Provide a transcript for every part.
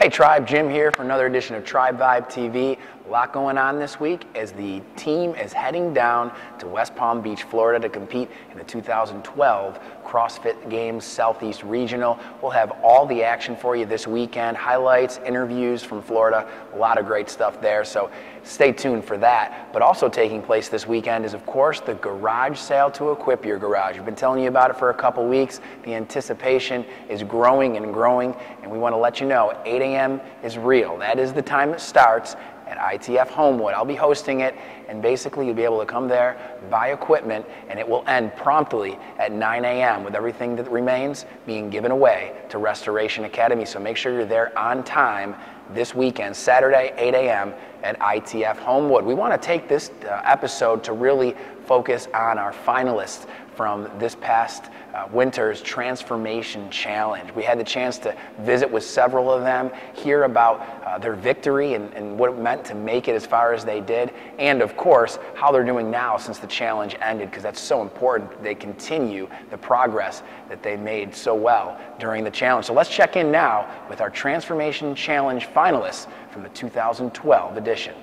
Hey Tribe, Jim here for another edition of Tribe Vibe TV. A lot going on this week as the team is heading down to West Palm Beach, Florida to compete in the 2012 CrossFit Games Southeast Regional. We'll have all the action for you this weekend, highlights, interviews from Florida, a lot of great stuff there, so stay tuned for that. But also taking place this weekend is, of course, the garage sale to equip your garage. We've been telling you about it for a couple weeks. The anticipation is growing and growing, and we want to let you know 8 a.m. is real. That is the time it starts at ITF Homewood. I'll be hosting it, and basically you'll be able to come there, buy equipment, and it will end promptly at 9 a.m. with everything that remains being given away to Restoration Academy. So make sure you're there on time this weekend, Saturday, 8 a.m. at ITF Homewood. We want to take this episode to really focus on our finalists from this past winter's Transformation Challenge. We had the chance to visit with several of them, hear about their victory and what it meant to make it as far as they did, and of course, how they're doing now since the challenge ended, because that's so important. They continue the progress that they made so well during the challenge. So let's check in now with our Transformation Challenge finalists from the 2012 edition.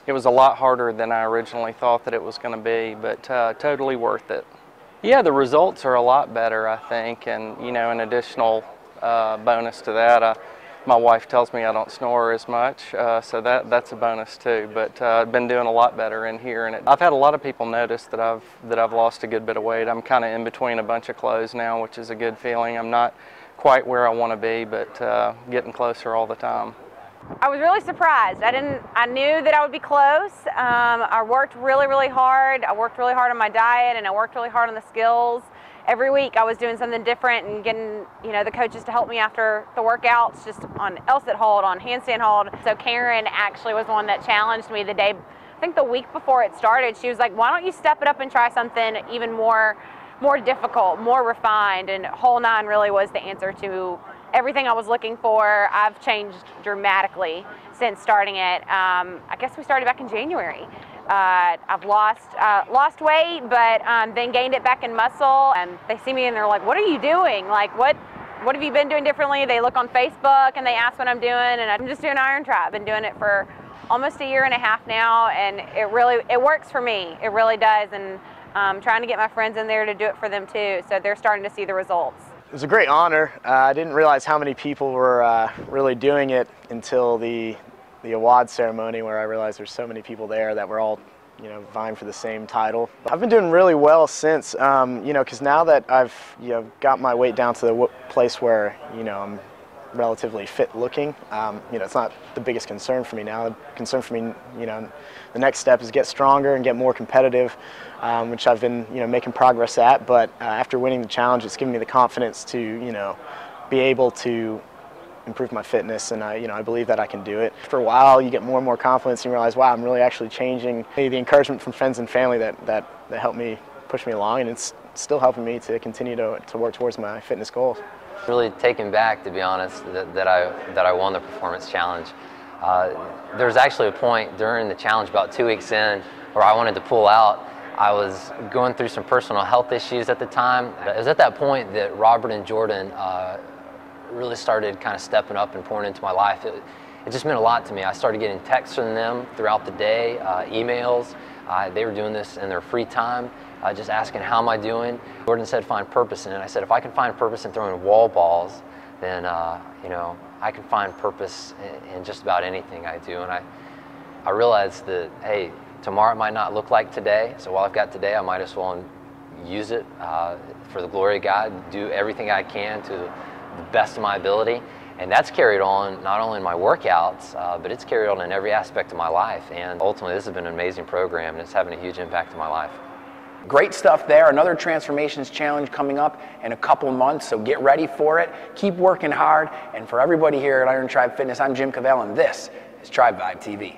It was a lot harder than I originally thought that it was going to be, but totally worth it. Yeah, the results are a lot better, I think, and you know, an additional bonus to that, my wife tells me I don't snore as much, so that's a bonus too. But I've been doing a lot better in here, and I've had a lot of people notice that I've lost a good bit of weight. I'm kind of in between a bunch of clothes now, which is a good feeling. I'm not quite where I want to be, but getting closer all the time. I was really surprised. I knew that I would be close. I worked really hard. I worked really hard on my diet, and I worked really hard on the skills. Every week I was doing something different and getting, you know, the coaches to help me after the workouts, just on L-sit hold, on handstand hold. So Karen actually was the one that challenged me the day, I think the week before it started. She was like, why don't you step it up and try something even more difficult, more refined? And Whole 9 really was the answer to everything I was looking for. I've changed dramatically since starting it. I guess we started back in January. I've lost weight, but then gained it back in muscle. And they see me and they're like, what are you doing? Like, what have you been doing differently? They look on Facebook and they ask what I'm doing, and I'm just doing Iron Tribe. I've been doing it for almost a year and a half now, and it works for me. It really does, and I'm trying to get my friends in there to do it for them too, so they're starting to see the results. It was a great honor. I didn't realize how many people were really doing it until the award ceremony, where I realized there's so many people there that were all, you know, vying for the same title. I've been doing really well since, you know, because now that I've, you know, got my weight down to the place where, you know, I'm relatively fit looking, you know, it's not the biggest concern for me now. The concern for me, you know, the next step is get stronger and get more competitive, which I've been, you know, making progress at. But after winning the challenge, it's given me the confidence to, you know, be able to improve my fitness, and you know, I believe that I can do it. For a while, you get more and more confidence, and you realize, wow, I'm really actually changing. The encouragement from friends and family that helped me push me along, and it's still helping me to continue to work towards my fitness goals. Really taken back, to be honest, that I won the performance challenge. There was actually a point during the challenge, about 2 weeks in, where I wanted to pull out. I was going through some personal health issues at the time. It was at that point that Robert and Jordan really started kind of stepping up and pouring into my life. It just meant a lot to me. I started getting texts from them throughout the day, emails. They were doing this in their free time, just asking, how am I doing? Jordan said, find purpose in it. I said, if I can find purpose in throwing wall balls, then you know, I can find purpose in just about anything I do. And I realized that, hey, tomorrow might not look like today, so while I've got today, I might as well use it for the glory of God, do everything I can to the best of my ability. And that's carried on not only in my workouts, but it's carried on in every aspect of my life. And ultimately, this has been an amazing program, and it's having a huge impact on my life. Great stuff there. Another Transformations Challenge coming up in a couple months, so get ready for it. Keep working hard. And for everybody here at Iron Tribe Fitness, I'm Jim Cavell, and this is Tribe Vibe TV.